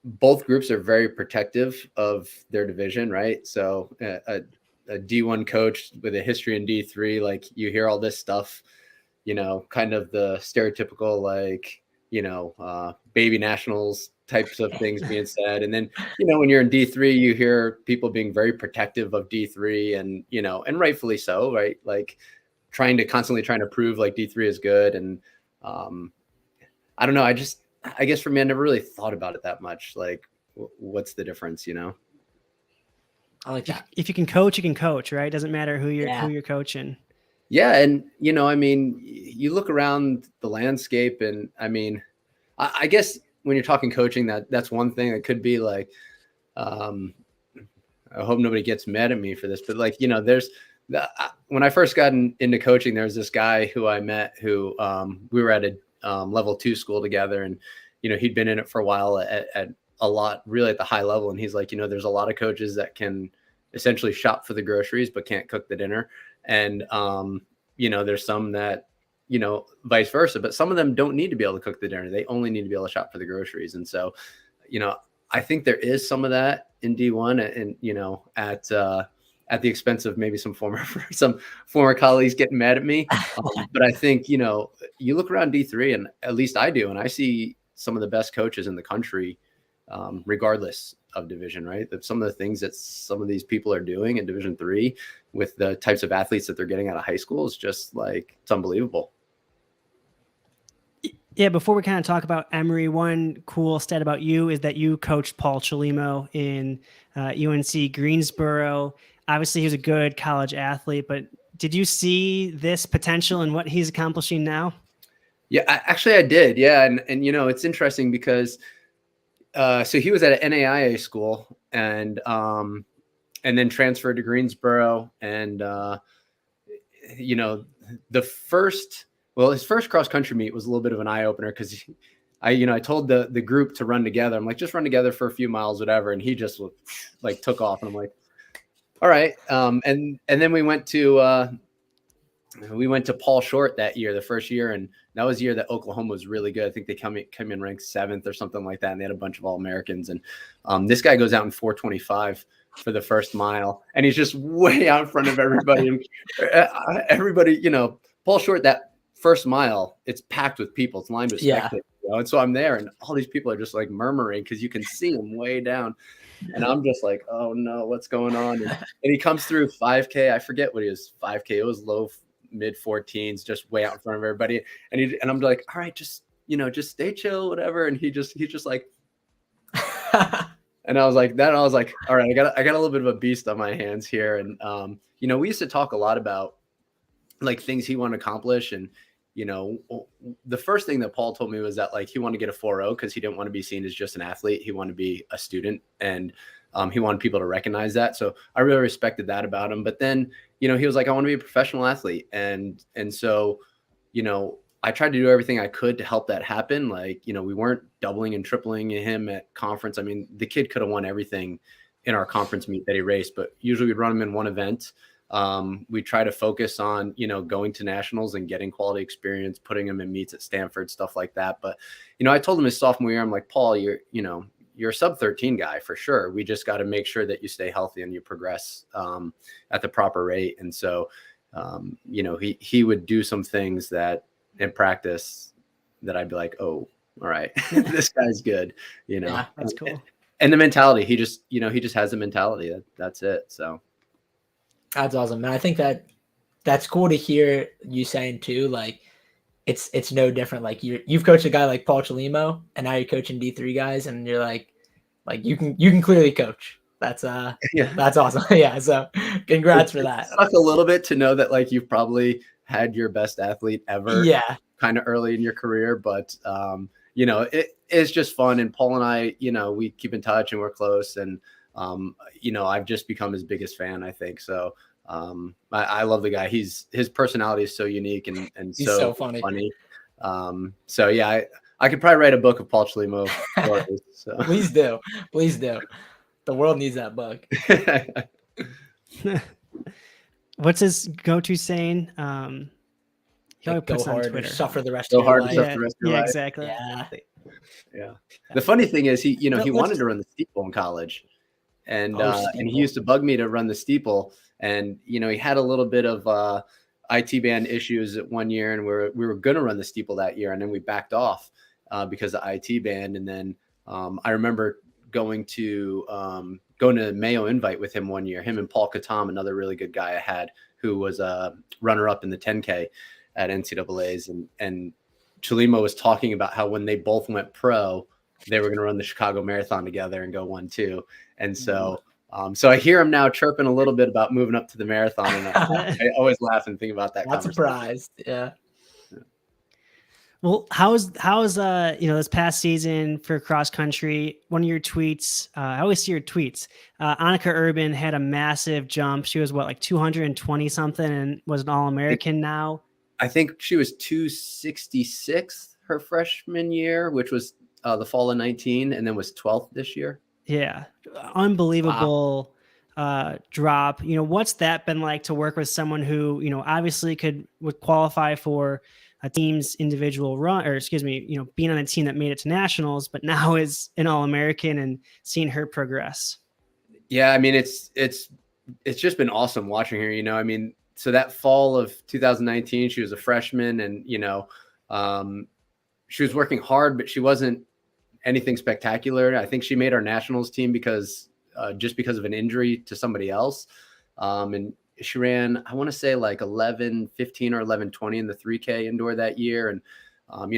both groups are very protective of their division, right? So a D1 coach with a history in D3, like you hear all this stuff, kind of the stereotypical, like, baby nationals types of things being said. And then, when you're in D3, you hear people being very protective of D3 and, and rightfully so, right? Like constantly trying to prove like D3 is good. And I don't know. I guess for me, I never really thought about it that much. Like, what's the difference, I like that. If you can coach, you can coach, right? Doesn't matter who you're coaching. Yeah. And, you look around the landscape and I guess when you're talking coaching, that's one thing that could be like, I hope nobody gets mad at me for this, but like, when I first got into coaching, there was this guy who I met who we were at a level 2 school together, and he'd been in it for a while at a lot, really at the high level. And he's like, there's a lot of coaches that can essentially shop for the groceries but can't cook the dinner, and there's some that vice versa, but some of them don't need to be able to cook the dinner. They only need to be able to shop for the groceries. And so I think there is some of that in D1 and at the expense of maybe some former colleagues getting mad at me. But I think, you look around D3, and at least I do, and I see some of the best coaches in the country, regardless of division, right? That some of the things that some of these people are doing in Division III with the types of athletes that they're getting out of high school is just like, it's unbelievable. Yeah, before we kind of talk about Emory, one cool stat about you is that you coached Paul Chalimo in UNC Greensboro. Obviously, he was a good college athlete, but did you see this potential in what he's accomplishing now? Yeah, actually I did. Yeah. And it's interesting because, so he was at an NAIA school and then transferred to Greensboro. And, his first cross country meet was a little bit of an eye opener because I told the group to run together. I'm like, just run together for a few miles, whatever. And he just like took off, and I'm like, all right. And then we went to we went to Paul Short that year, the first year, and that was the year that Oklahoma was really good. I think they came in ranked 7th or something like that, and they had a bunch of All-Americans. And this guy goes out in 4:25 for the first mile, and he's just way out in front of everybody. And everybody, Paul Short, that first mile, it's packed with people. It's lined with spectators. And so I'm there, and all these people are just like murmuring because you can see him way down. And I'm just like, oh no, what's going on? And he comes through 5K. I forget what he was, 5K. It was low mid 14s, just way out in front of everybody. And I'm like, all right, just stay chill, whatever. And he's just like, and I was like, all right, I got a little bit of a beast on my hands here. And, we used to talk a lot about like things he wanted to accomplish. And, the first thing that Paul told me was that like, he wanted to get a 4.0 because he didn't want to be seen as just an athlete. He wanted to be a student, and he wanted people to recognize that. So I really respected that about him. But then, he was like, I want to be a professional athlete. And so, I tried to do everything I could to help that happen. Like, we weren't doubling and tripling him at conference. I mean, the kid could have won everything in our conference meet that he raced, but usually we'd run him in one event. We try to focus on, going to nationals and getting quality experience, putting him in meets at Stanford, stuff like that. But, I told him his sophomore year, I'm like, Paul, you're a sub 13 guy for sure. We just got to make sure that you stay healthy and you progress at the proper rate. And so, he would do some things that in practice that I'd be like, oh, all right, this guy's good, Yeah, that's cool. And the mentality, he just has the mentality. That's it. So. That's awesome. And I think that's cool to hear you saying too, like it's no different. Like you've coached a guy like Paul Chalimo, and now you're coaching D3 guys, and you're like you can clearly coach. That's that's awesome. Yeah. So congrats for that. It sucks a little bit to know that like you've probably had your best athlete ever. Yeah. Kind of early in your career, but it's just fun. And Paul and I, we keep in touch and we're close, and I've just become his biggest fan, I think. So I love the guy. His personality is so unique and He's so funny. So yeah, I could probably write a book of Paul Chalimo stories. So. Please do. The world needs that book. What's his go-to saying? He always Go puts it on hard or Twitter. suffer the rest Go of your hard life. to suffer the rest of your life. Exactly. Yeah. The funny thing is he But wanted to run the steeple in college, and steeple. and he used to bug me to run the steeple, and he had a little bit of IT band issues at one year, and we were going to run the steeple that year, and then we backed off because of IT band. And then I remember going to Mayo Invite with him one year, him and Paul Katam, another really good guy I had, who was a runner-up in the 10K at NCAAs, and Chalimo was talking about how when they both went pro, they were going to run the Chicago Marathon together and go 1-2. And so, so I hear him now chirping a little bit about moving up to the marathon, and I always laugh and think about that. Not surprised. Yeah. Well, how's this past season for cross country? One of your tweets, I always see your tweets. Annika Urban had a massive jump. She was like 220 something and was an All-American now. I think she was 266 her freshman year, which was the fall of 19, and then was 12th this year. Yeah, unbelievable drop. What's that been like to work with someone who obviously would qualify for a team's individual run, or being on a team that made it to nationals, but now is an All-American, and seeing her progress. Yeah, I mean it's just been awesome watching her. I mean, so that fall of 2019, she was a freshman, and she was working hard, but she wasn't anything spectacular. I think she made our nationals team because of an injury to somebody else, and she ran, I want to say like 11:15 or 11:20 in the 3K indoor that year. And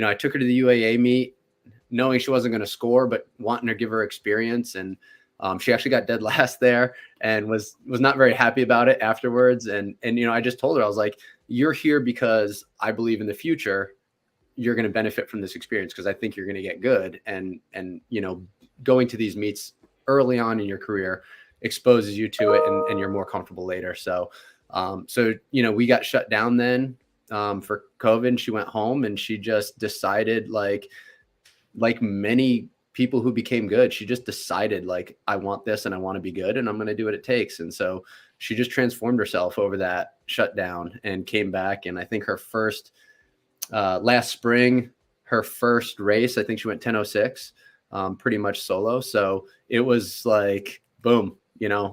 I took her to the UAA meet, knowing she wasn't going to score, but wanting to give her experience. And she actually got dead last there and was not very happy about it afterwards. And I just told her, I was like, you're here because I believe in the future you're going to benefit from this experience, because I think you're going to get good. And going to these meets early on in your career exposes you to it, and you're more comfortable later. So we got shut down then for COVID, and she went home, and she just decided, like many people who became good, she just decided, like, I want this and I want to be good, and I'm going to do what it takes. And so she just transformed herself over that shutdown and came back. And I think her first last spring, her first race, I think she went 10:06, pretty much solo. So it was like, boom,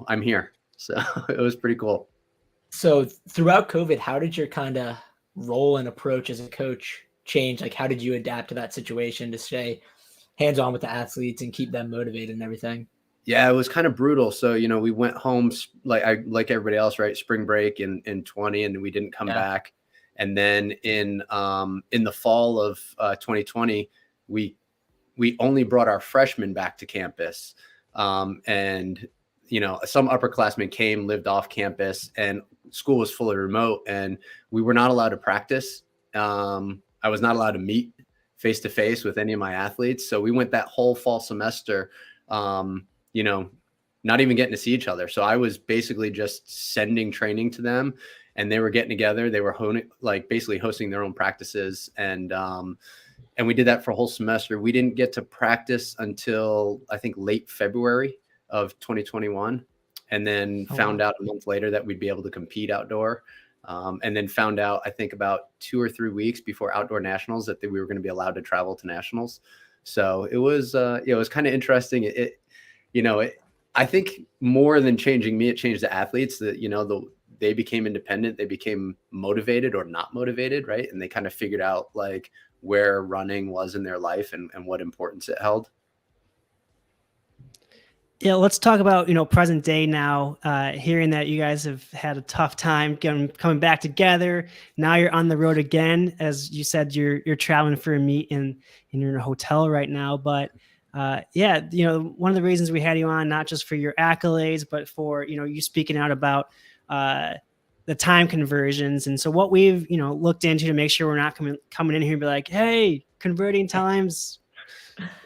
I'm here. So it was pretty cool. So throughout COVID, how did your kind of role and approach as a coach change? Like, how did you adapt to that situation to stay hands-on with the athletes and keep them motivated and everything? Yeah, it was kind of brutal. So, we went home like everybody else, right? Spring break in 20, and we didn't come back. And then in the fall of 2020, we only brought our freshmen back to campus. And some upperclassmen came, lived off campus, and school was fully remote, and we were not allowed to practice. I was not allowed to meet face to face with any of my athletes. So we went that whole fall semester, not even getting to see each other. So I was basically just sending training to them, and they were getting together. They were basically hosting their own practices. And we did that for a whole semester. We didn't get to practice until I think late February of 2021. And then found out a month later that we'd be able to compete outdoor. And then found out, I think about 2 or 3 weeks before outdoor nationals that we were going to be allowed to travel to nationals. So it was kind of interesting. I think more than changing me, it changed the athletes. That they became independent, they became motivated or not motivated, right? And they kind of figured out like where running was in their life and what importance it held. Yeah, let's talk about present day now. Hearing that you guys have had a tough time coming back together. Now you're on the road again, as you said. You're traveling for a meet and you're in a hotel right now. But one of the reasons we had you on, not just for your accolades, but for you speaking out about the time conversions. And so what we've looked into to make sure we're not coming in here and be like, hey, converting times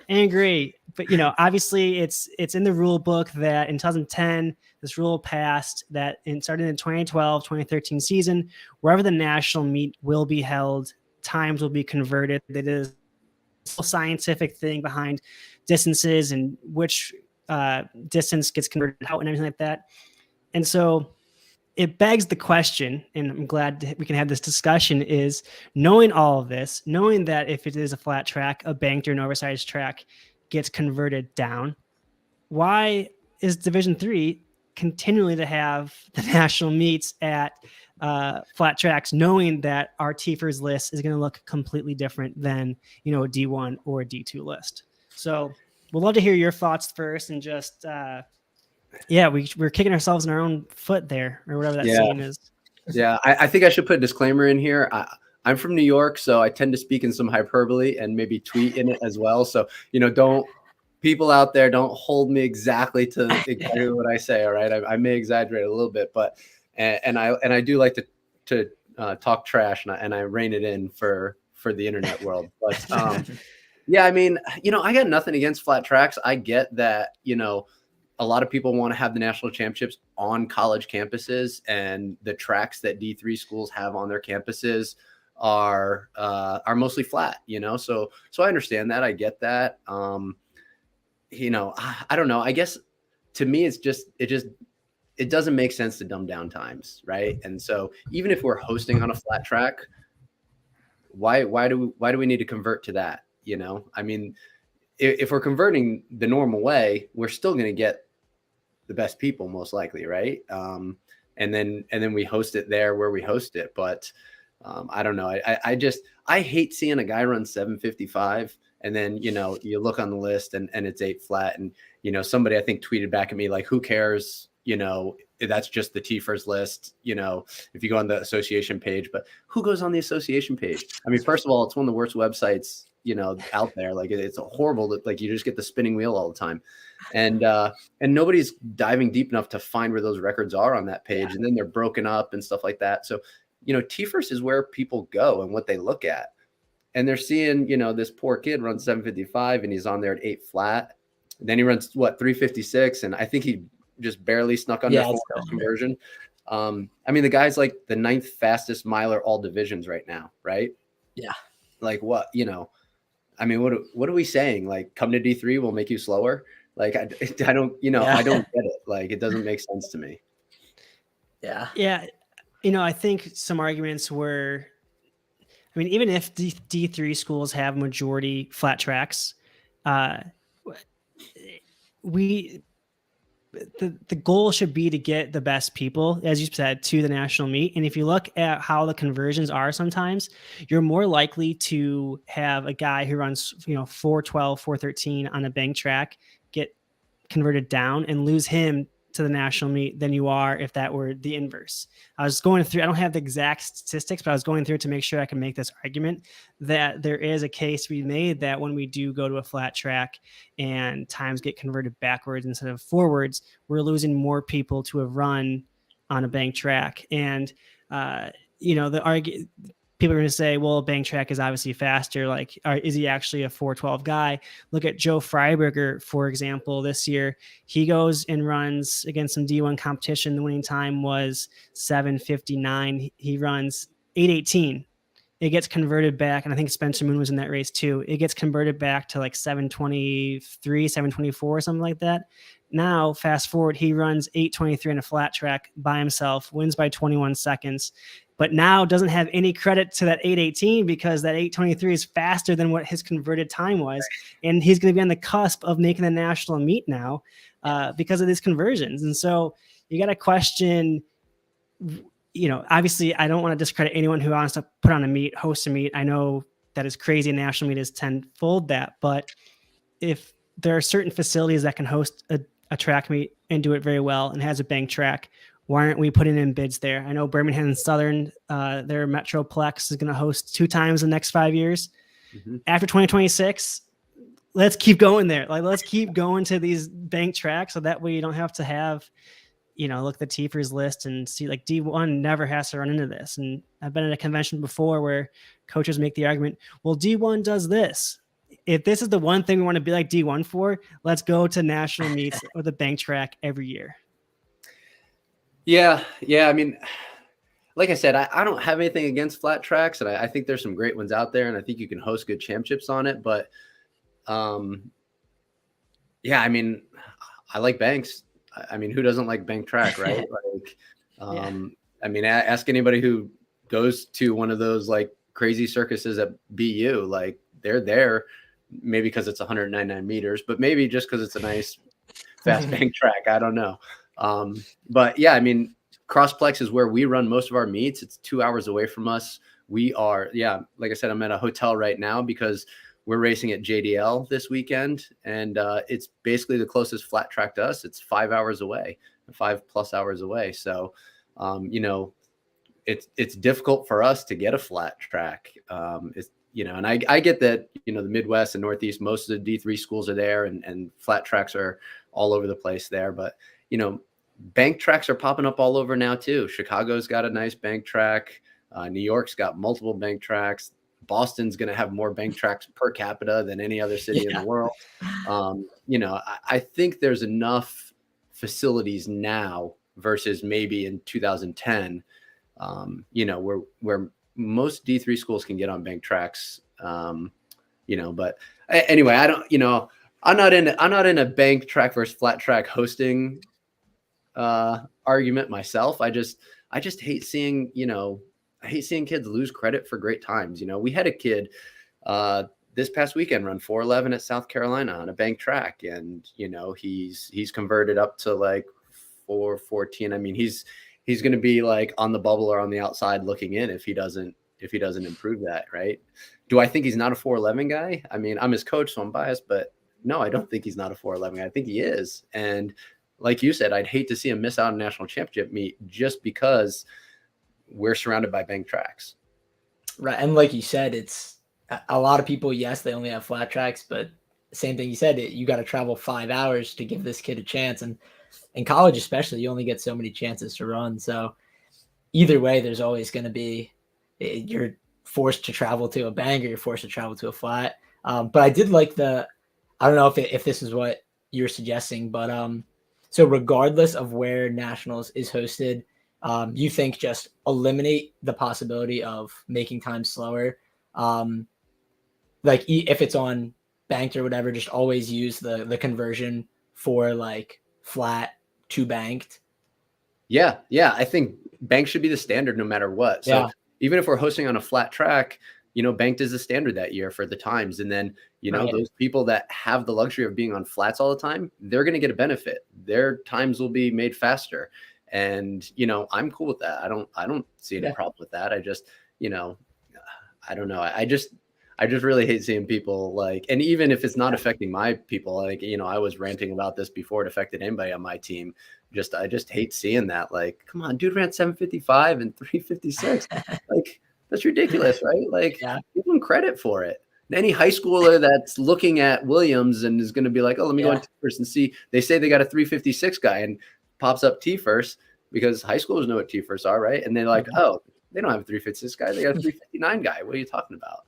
angry. But obviously it's in the rule book that in 2010 this rule passed that starting in 2012 2013 season, wherever the national meet will be held, times will be converted. That is a scientific thing behind distances and which distance gets converted out and everything like that. And so it begs the question, and I'm glad we can have this discussion, is knowing all of this, knowing that if it is a flat track, a banked or an oversized track gets converted down, why is Division III continually to have the national meets at flat tracks, knowing that our TFERS list is going to look completely different than a D1 or a D2 list? So we'd love to hear your thoughts first, and just we're kicking ourselves in our own foot there, or whatever that saying is. Yeah, I think I should put a disclaimer in here. I'm from New York, so I tend to speak in some hyperbole and maybe tweet in it as well. So, don't people out there, don't hold me exactly to exactly what I say. All right. I may exaggerate a little bit, but, and I do like to talk trash, and I rein it in for the internet world. But, I mean, I got nothing against flat tracks. I get that, a lot of people want to have the national championships on college campuses, and the tracks that D3 schools have on their campuses are mostly flat, so I understand that. I get that. I don't know. I guess to me, it doesn't make sense to dumb down times. Right. And so even if we're hosting on a flat track, why do we need to convert to that? I mean, if we're converting the normal way, we're still going to get the best people most likely. Right. And then we host it there where we host it. But I don't know. I hate seeing a guy run 7:55 and then, you look on the list and it's 8 flat. And, somebody I think tweeted back at me, like, who cares? That's just the TFERS list, if you go on the association page, but who goes on the association page? I mean, first of all, it's one of the worst websites, out there. Like, it's horrible that, like, you just get the spinning wheel all the time. And nobody's diving deep enough to find where those records are on that page. And then they're broken up and stuff like that. So, TFERS is where people go and what they look at. And they're seeing, this poor kid run 7:55 and he's on there at 8 flat. And then he runs 3:56. And I think he just barely snuck under 4 conversion. I mean, the guy's like the 9th fastest miler all divisions right now. Right. Yeah. Like what, I mean, what are we saying? Like, come to D3, we'll make you slower. Like, I don't, I don't get it. Like, it doesn't make sense to me. Yeah. Yeah. I think some arguments were, even if D3 schools have majority flat tracks, uh, we the goal should be to get the best people, as you said, to the national meet. And if you look at how the conversions are sometimes, you're more likely to have a guy who runs, 412, 413 on a bank track get converted down and lose him to the national meet than you are if that were the inverse. I was going through, I don't have the exact statistics, but I was going through to make sure I can make this argument that there is a case to be made that when we do go to a flat track and times get converted backwards instead of forwards, we're losing more people to have run on a bank track. And, people are going to say, well, bank track is obviously faster. Like, is he actually a 412 guy? Look at Joe Freiberger, for example, this year. He goes and runs against some D1 competition. The winning time was 7:59. He runs 8:18. It gets converted back, and I think Spencer Moon was in that race too. It gets converted back to like 7:23, 7:24, something like that. Now, fast forward, he runs 8:23 on a flat track by himself, wins by 21 seconds, but now doesn't have any credit to that 8:18 because that 8:23 is faster than what his converted time was. And he's going to be on the cusp of making the national meet now because of these conversions. And so you got to question, obviously I don't want to discredit anyone who wants to put on a meet, host a meet. I know that is crazy. National meet is tenfold that, but if there are certain facilities that can host a track meet and do it very well and has a bank track, why aren't we putting in bids there? I know Birmingham and Southern, their Metroplex is going to host 2 times in the next 5 years. Mm-hmm. After 2026, let's keep going there. Like, let's keep going to these bank tracks so that way you don't have to have, look at the Teefers list and see like D1 never has to run into this. And I've been at a convention before where coaches make the argument, well, D1 does this. If this is the one thing we want to be like D1 for, let's go to national meets or the bank track every year. Yeah. I mean, like I said, I don't have anything against flat tracks, and I think there's some great ones out there, and I think you can host good championships on it. But, yeah, I mean, I like banks. I mean, who doesn't like bank track, right? I mean, ask anybody who goes to one of those like crazy circuses at BU, like they're there maybe because it's 199 meters, but maybe just because it's a nice fast bank track. I don't know. But yeah, I mean, Crossplex is where we run most of our meets. It's 2 hours away from us. We are, like I said, I'm at a hotel right now because we're racing at JDL this weekend, and it's basically the closest flat track to us. It's 5 hours away, 5+ hours away. So, it's difficult for us to get a flat track. And I get that, the Midwest and Northeast, most of the D3 schools are there, and flat tracks are all over the place there. But, bank tracks are popping up all over now too. Chicago's got a nice bank track. New York's got multiple bank tracks. Boston's going to have more bank tracks per capita than any other city in the world. I think there's enough facilities now versus maybe in 2010, where most D3 schools can get on bank tracks, but anyway, I don't, I'm not in a bank track versus flat track hosting argument myself. I just hate seeing, I hate seeing kids lose credit for great times. We had a kid this past weekend run 4:11 at South Carolina on a bank track, and he's converted up to like 4:14. I mean, he's going to be like on the bubble or on the outside looking in if he doesn't improve that, right? Do I think he's not a 4:11 guy? I mean, I'm his coach, so I'm biased, but no, I don't think he's not a 4:11 guy. I think he is. And like you said, I'd hate to see him miss out on a national championship meet just because we're surrounded by bank tracks. Right. And like you said, it's a lot of people, yes, they only have flat tracks, but same thing you said, you got to travel 5 hours to give this kid a chance. And in college, especially, you only get so many chances to run. So either way, there's always going to be, you're forced to travel to a bank or you're forced to travel to a flat. But I did like I don't know if this is what you're suggesting, but so regardless of where nationals is hosted, you think just eliminate the possibility of making time slower. Like if it's on banked or whatever, just always use the conversion for like flat to banked. Yeah. I think bank should be the standard no matter what. So even if we're hosting on a flat track, banked is the standard that year for the times. And then, those people that have the luxury of being on flats all the time, they're going to get a benefit. Their times will be made faster. And, I'm cool with that. I don't see any problem with that. I just, I don't know. I just really hate seeing people like, and even if it's not affecting my people, like, I was ranting about this before it affected anybody on my team. I just hate seeing that. Like, come on, dude ran 7:55 and 3:56. Like, that's ridiculous, right? Like, give them credit for it. And any high schooler that's looking at Williams and is going to be like, oh, let me go on T first and see. They say they got a 3:56 guy and pops up T first because high schoolers know what T first are, right? And they're like, oh, they don't have a 3:56 guy. They got a 3:59 guy. What are you talking about?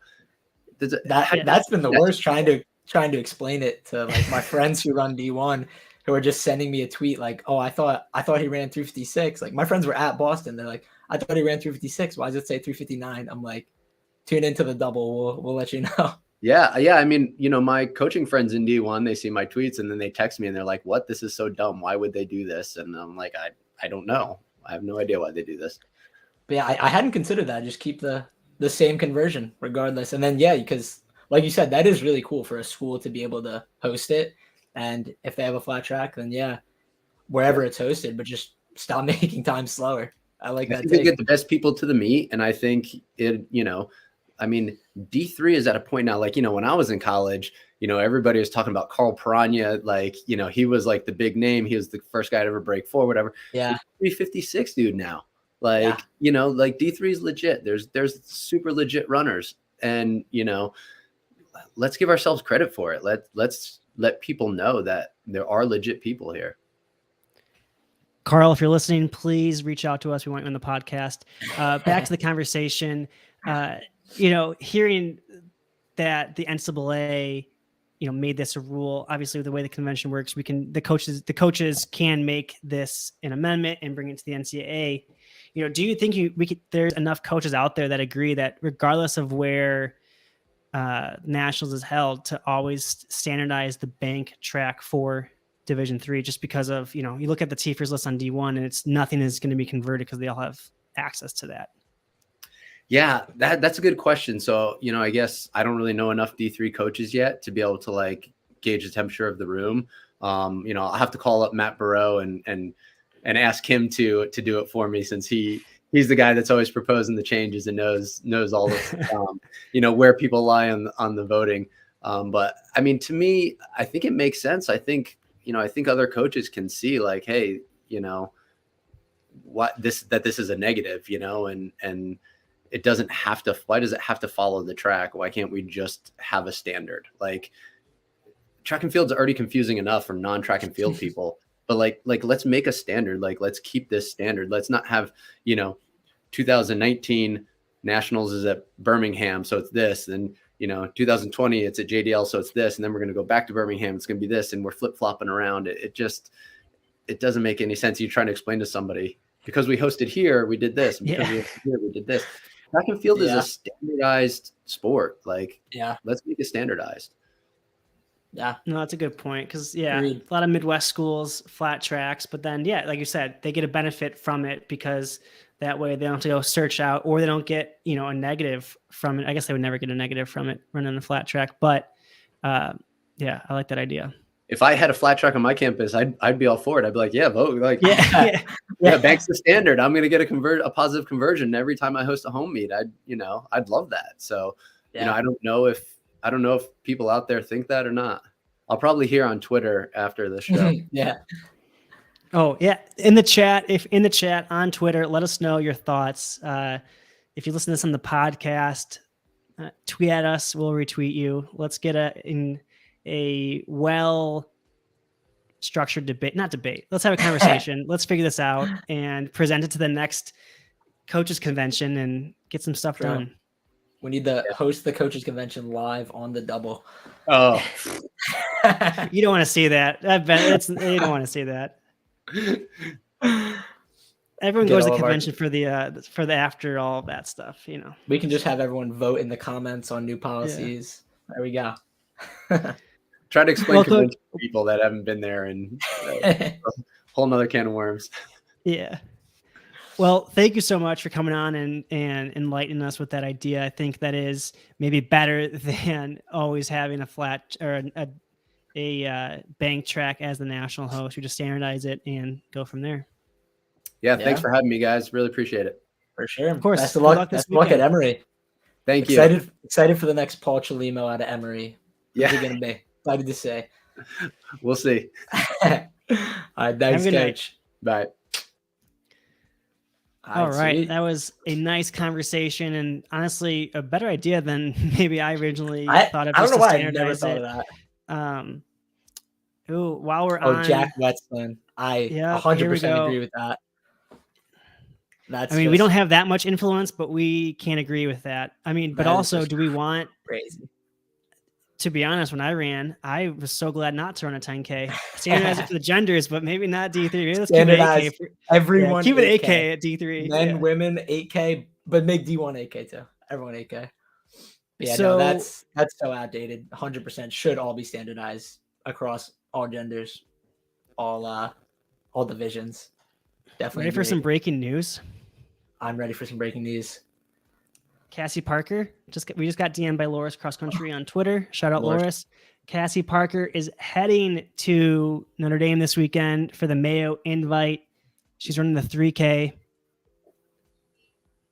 That's been the worst trying to explain it to like my friends who run D1 who are just sending me a tweet like, oh, I thought he ran 3:56. Like my friends were at Boston. They're like, I thought he ran 3:56. Why does it say 3:59? I'm like, tune into the double. We'll let you know. Yeah. I mean, my coaching friends in D1, they see my tweets and then they text me and they're like, what? This is so dumb. Why would they do this? And I'm like, I don't know. I have no idea why they do this. But yeah, I hadn't considered that. Just keep the same conversion regardless. And then, because like you said, that is really cool for a school to be able to host it. And if they have a flat track, then wherever it's hosted, but just stop making time slower. I like that. They get the best people to the meet. And I think it, I mean, D3 is at a point now, like, when I was in college, everybody was talking about Carl Piranha. Like, he was like the big name. He was the first guy to ever break 4, whatever. Yeah. 3:56 dude now. Like, like D3 is legit. There's super legit runners. And, let's give ourselves credit for it. Let's let people know that there are legit people here. Carl, if you're listening, please reach out to us. We want you on the podcast. Back to the conversation. Hearing that the NCAA, made this a rule. Obviously, the way the convention works, the coaches can make this an amendment and bring it to the NCAA. Do you think there's enough coaches out there that agree that regardless of where nationals is held, to always standardize the bank track for Division III, just because of, you look at the TFers list on D1 and nothing is going to be converted because they all have access to that. Yeah, that's a good question. So, I guess I don't really know enough D3 coaches yet to be able to like gauge the temperature of the room. I'll have to call up Matt Burrow and ask him to do it for me, since he's the guy that's always proposing the changes and knows all of where people lie on the voting. But I mean, to me, I think it makes sense. I think other coaches can see like, hey, that this is a negative, and it doesn't have to. Why does it have to follow the track? Why can't we just have a standard? Like, track and field's already confusing enough for non-track and field people. But like let's make a standard. Like, let's keep this standard. Let's not have 2019 nationals is at Birmingham, so it's this. And 2020 it's at JDL, so it's this. And then we're going to go back to Birmingham. It's going to be this, and we're flip flopping around. It doesn't make any sense. You're trying to explain to somebody, because we hosted here, we did this. And because we hosted here, we did this. Track and field is a standardized sport. Like, let's make it standardized. Yeah, no, that's a good point. Because a lot of Midwest schools, flat tracks, but then like you said, they get a benefit from it because that way they don't have to go search out, or they don't get a negative from it. I guess they would never get a negative from it running a flat track. But I like that idea. If I had a flat track on my campus, I'd be all for it. I'd be like, vote. Like, bank's the standard. I'm going to get a positive conversion every time I host a home meet. I'd love that. So, I don't know if people out there think that or not. I'll probably hear on Twitter after the show. Oh yeah. In the chat on Twitter, let us know your thoughts. If you listen to this on the podcast, tweet at us. We'll retweet you. Let's get a well structured debate, not debate. Let's have a conversation. Let's figure this out and present it to the next coaches convention and get some stuff done. We need to host the coaches convention live on the double. Oh, you don't want to see that. You don't want to see that. Everyone goes to the convention for the after all of that stuff. We can just have everyone vote in the comments on new policies. Yeah. There we go. Try to explain to people that haven't been there, and a whole nother can of worms. Yeah. Well, thank you so much for coming on and enlightening us with that idea. I think that is maybe better than always having a flat or a bank track as the national host. We just standardize it and go from there. Yeah, thanks for having me, guys. Really appreciate it. For sure. Of course. Best of luck. Best of luck at Emory. Thank you. Excited for the next Paul Chalimo out of Emory. Who's it going to be? Excited to say. We'll see. All right. Thanks, Coach. Bye. All right. Sweet. That was a nice conversation and honestly a better idea than maybe I originally thought of. I don't know why I never thought of that. While we're on Jack Wetson. I 100% agree with that. We don't have that much influence, but we can't agree with that. I mean, but also, do we want crazy? To be honest, when I ran, I was so glad not to run a 10K. Standardize it for the genders, but maybe not D3. Maybe let's keep it 8K. Everyone keep it 8K at D3. Men, women, 8K, but make D1 8K too. Everyone 8K. But yeah, so, no, that's so outdated. 100% should all be standardized across all genders, all divisions. Definitely. Ready for some breaking news? I'm ready for some breaking news. Cassie Parker, we just got DM'd by Loris Cross Country on Twitter. Shout out Loris. Cassie Parker is heading to Notre Dame this weekend for the Mayo Invite. She's running the 3K.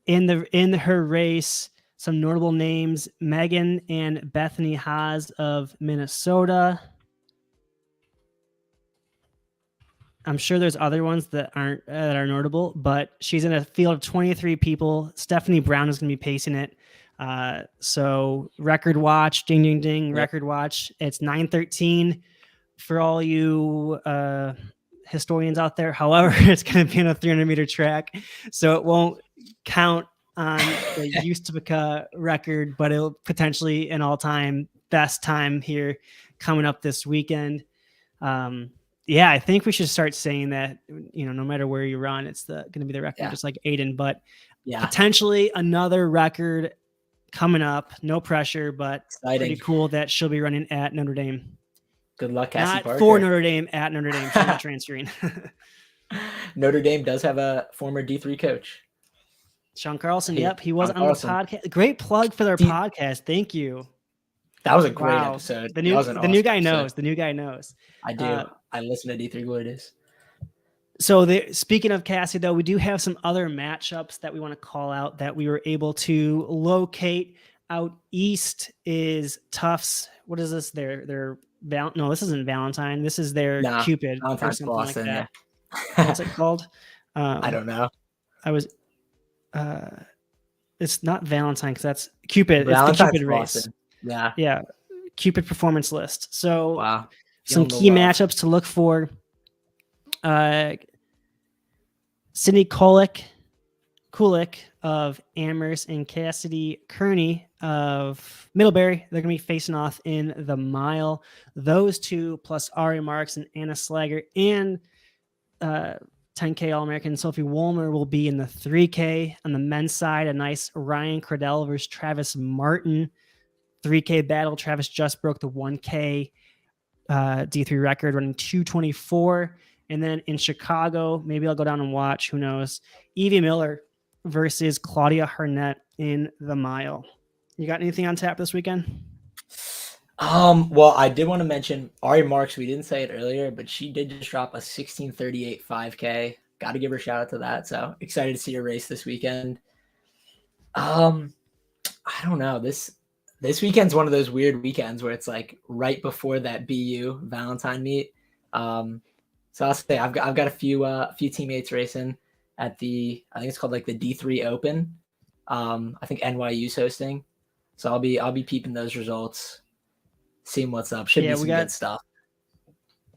In her race, some notable names: Megan and Bethany Haas of Minnesota. I'm sure there's other ones that are notable, but she's in a field of 23 people. Stephanie Brown is going to be pacing it. So record watch, ding, ding, ding, yep. Record watch. It's 9:13 for all you historians out there. However, it's going to be on a 300-meter track, so it won't count on the Ustipica record, but it'll potentially an all-time best time here coming up this weekend. Yeah, I think we should start saying that, no matter where you run, it's going to be the record, just like Aiden. But potentially another record coming up. No pressure, but pretty cool that she'll be running at Notre Dame. Good luck, Cassie Parker. Not for Notre Dame, at Notre Dame. She's not transferring. Notre Dame does have a former D3 coach. Sean Carlson, yep. He was on the podcast. Great plug for their podcast. Thank you. That was a great episode. The new guy knows. The new guy knows. I do. I listen to D3 Glorious. So speaking of Cassie, though, we do have some other matchups that we want to call out that we were able to locate. Out east is Tufts. What is this? No, this isn't Valentine. This is their Cupid or something Boston, like that. Yeah. What's it called? I don't know. It's not Valentine because that's Cupid. Valentine's it's the Cupid Boston. Race. Yeah. Cupid performance list. So some key matchups to look for. Sydney Kulik of Amherst and Cassidy Kearney of Middlebury. They're going to be facing off in the mile. Those two plus Ari Marks and Anna Slager and 10K All-American Sophie Woolmer will be in the 3K. On the men's side, a nice Ryan Cradell versus Travis Martin 3K battle. Travis just broke the 1K D3 record, running 2:24. And then in Chicago, maybe I'll go down and watch. Who knows? Evie Miller versus Claudia Harnett in the mile. You got anything on tap this weekend? Well, I did want to mention Ari Marks. We didn't say it earlier, but she did just drop a 16:38 5K. Got to give her a shout out to that. So excited to see her race this weekend. I don't know. This weekend's one of those weird weekends where it's like right before that BU Valentine meet. So I'll say I've got a few teammates racing at I think it's called like the D3 Open. I think NYU's hosting. So I'll be peeping those results, seeing what's up. Should be some good stuff.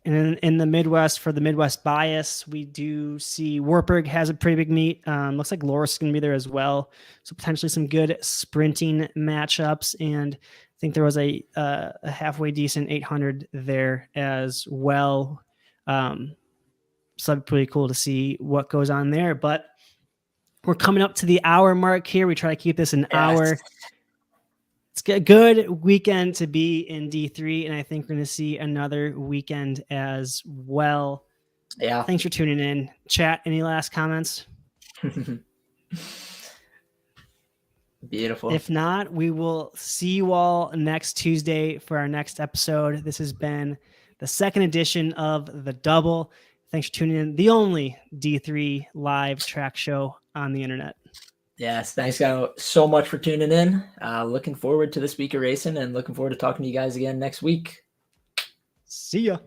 And in the Midwest, for the Midwest bias, we do see Wartburg has a pretty big meet. Looks like Loris is going to be there as well. So potentially some good sprinting matchups. And I think there was a halfway decent 800 there as well. So that'd be pretty cool to see what goes on there. But we're coming up to the hour mark here. We try to keep this an hour. It's a good weekend to be in D3, and I think we're going to see another weekend as well. Yeah. Thanks for tuning in. Chat, any last comments? Beautiful. If not, we will see you all next Tuesday for our next episode. This has been the second edition of The Double. Thanks for tuning in. The only D3 live track show on the internet. Yes, thanks guys so much for tuning in. Looking forward to this week of racing and looking forward to talking to you guys again next week. See ya.